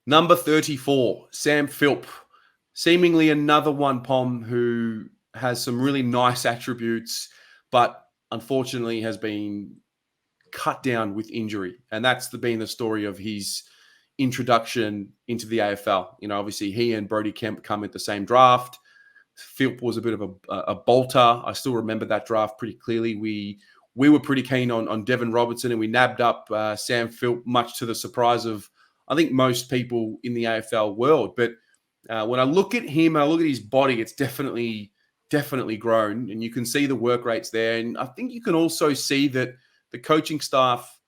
Number 34, Sam Philp. Seemingly another one, Pom, who has some really nice attributes, but unfortunately has been cut down with injury. And that's been the story of his introduction into the AFL. You know, obviously he and Brodie Kemp come at the same draft. Philp was a bit of a bolter. I still remember that draft pretty clearly. We were pretty keen on Devon Robertson, and we nabbed up Sam Philp, much to the surprise of, I think, most people in the AFL world. But when I look at him, I look at his body, it's definitely grown, and you can see the work rates there. And I think you can also see that the coaching staff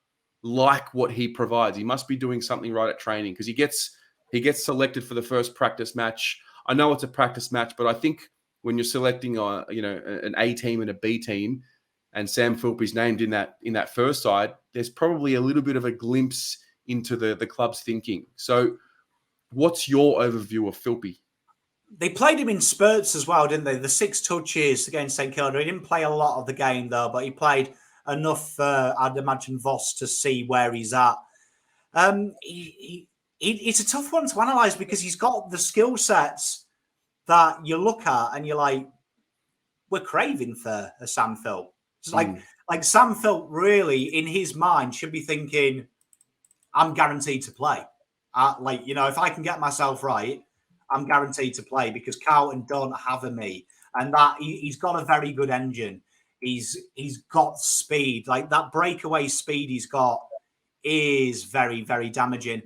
like what he provides. He must be doing something right at training, because he gets selected for the first practice match. I know it's a practice match, but I think when you're selecting an A team and a B team, and Sam Philp is named in that first side, there's probably a little bit of a glimpse into the club's thinking. So what's your overview of Philpy? They played him in spurts as well, didn't they? The 6 touches against St Kilda. He didn't play a lot of the game, though, but he played enough, I'd imagine, Voss to see where he's at. It's a tough one to analyse, because he's got the skill sets that you look at and you're like, we're craving for a Sam Philp. It's like Sam Philp really, in his mind, should be thinking, I'm guaranteed to play. If I can get myself right, I'm guaranteed to play, because Carlton don't have me. And that he's got a very good engine. He's got speed. Like, that breakaway speed he's got is very, very damaging.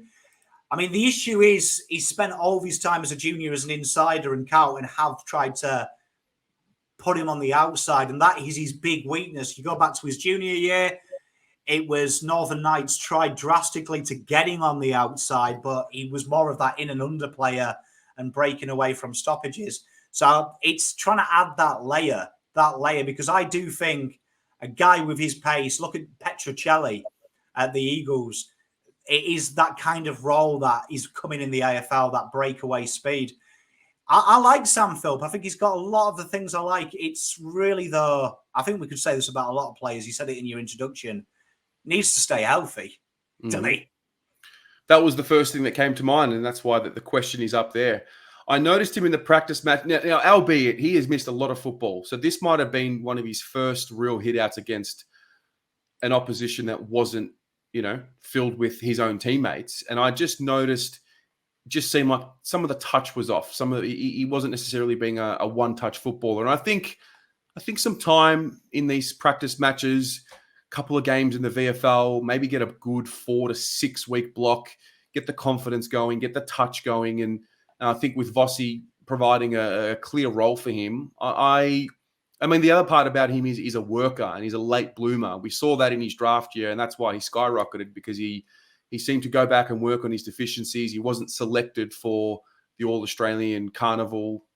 I mean, the issue is he's spent all of his time as a junior as an insider, and Carlton have tried to put him on the outside, and that is his big weakness. You go back to his junior year, it was Northern Knights tried drastically to get him on the outside, but he was more of that in and under player and breaking away from stoppages. So it's trying to add that layer, because I do think a guy with his pace, look at Petrocelli at the Eagles, it is that kind of role that is coming in the AFL, that breakaway speed. I like Sam Philp. I think he's got a lot of the things I like. It's really, though, I think we could say this about a lot of players. You said it in your introduction. Needs to stay healthy, doesn't he? That was the first thing that came to mind, and that's why the question is up there. I noticed him in the practice match. Now, albeit he has missed a lot of football, so this might have been one of his first real hit-outs against an opposition that wasn't, filled with his own teammates. And I just noticed, just seemed like some of the touch was off. He wasn't necessarily being a one-touch footballer. And I think some time in these practice matches, a couple of games in the VFL, maybe get a good 4 to 6 week block, get the confidence going, get the touch going. And I think with Vossi providing a clear role for him, I mean, the other part about him is he's a worker and he's a late bloomer. We saw that in his draft year, and that's why he skyrocketed, because he seemed to go back and work on his deficiencies. He wasn't selected for the All-Australian Carnival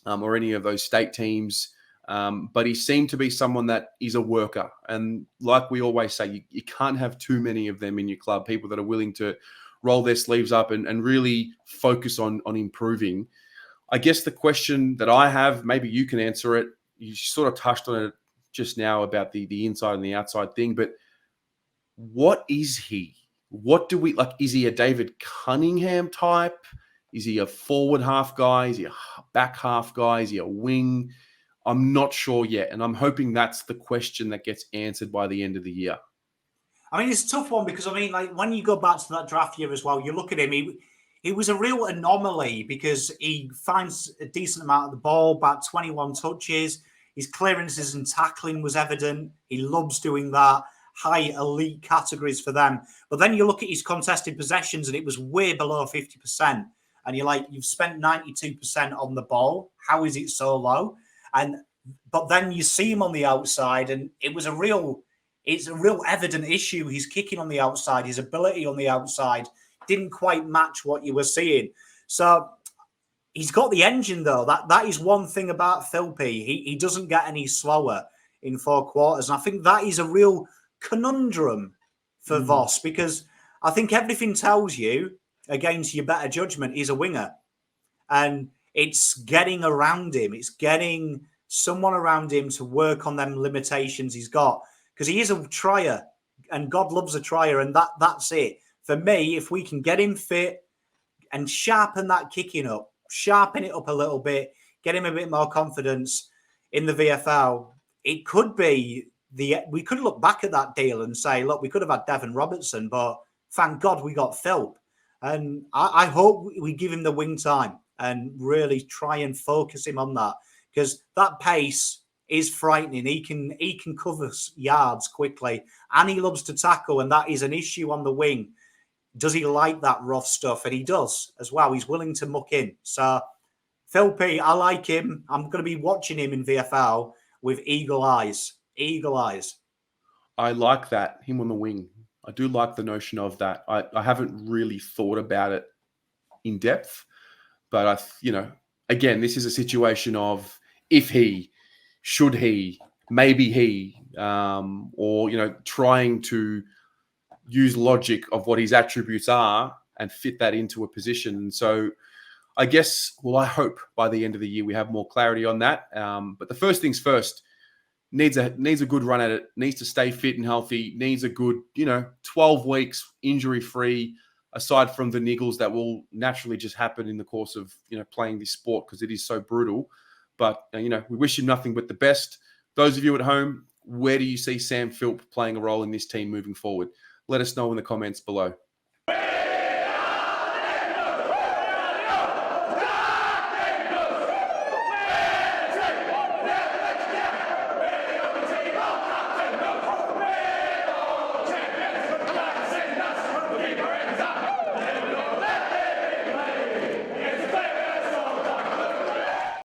or any of those state teams, but he seemed to be someone that is a worker. And like we always say, you can't have too many of them in your club, people that are willing to roll their sleeves up and really focus on improving. I guess the question that I have, maybe you can answer it, you sort of touched on it just now about the inside and the outside thing, but what is he? What do we like? Is he a David Cunningham type? Is he a forward half guy? Is he a back half guy? Is he a wing? I'm not sure yet. And I'm hoping that's the question that gets answered by the end of the year. I mean, it's a tough one, because, I mean, like, when you go back to that draft year as well, you look at him, he was a real anomaly, because he finds a decent amount of the ball, about 21 touches. His clearances and tackling was evident. He loves doing that. High elite categories for them. But then you look at his contested possessions, and it was way below 50%. And you're like, you've spent 92% on the ball. How is it so low? But then you see him on the outside, and it's a real evident issue. He's kicking on the outside. His ability on the outside didn't quite match what you were seeing. So he's got the engine, though. That is one thing about Philpy. He doesn't get any slower in 4 quarters. And I think that is a real conundrum for Voss, because I think everything tells you, against your better judgment, he's a winger. And it's getting around him. It's getting someone around him to work on them limitations he's got. Because he is a trier, and God loves a trier, and that's it. For me, if we can get him fit, and sharpen that kicking up, sharpen it up a little bit, get him a bit more confidence in the VFL. It could be we could look back at that deal and say, look, we could have had Devon Robertson, but thank God we got Philp. And I hope we give him the wing time and really try and focus him on that, because that pace is frightening. He can cover yards quickly, and he loves to tackle, and that is an issue on the wing. Does he like that rough stuff? And he does as well. He's willing to muck in. So Philp, I like him. I'm going to be watching him in VFL with eagle eyes. Eagle eyes. I like that, him on the wing. I do like the notion of that. I haven't really thought about it in depth, but again, this is a situation of if he, should he, maybe he, or trying to use logic of what his attributes are and fit that into a position. And so I guess, I hope by the end of the year we have more clarity on that. But the first things first, needs a good run at it, needs to stay fit and healthy, needs a good, 12 weeks injury-free, aside from the niggles that will naturally just happen in the course of, playing this sport, because it is so brutal. But, we wish him nothing but the best. Those of you at home, where do you see Sam Philp playing a role in this team moving forward? Let us know in the comments below.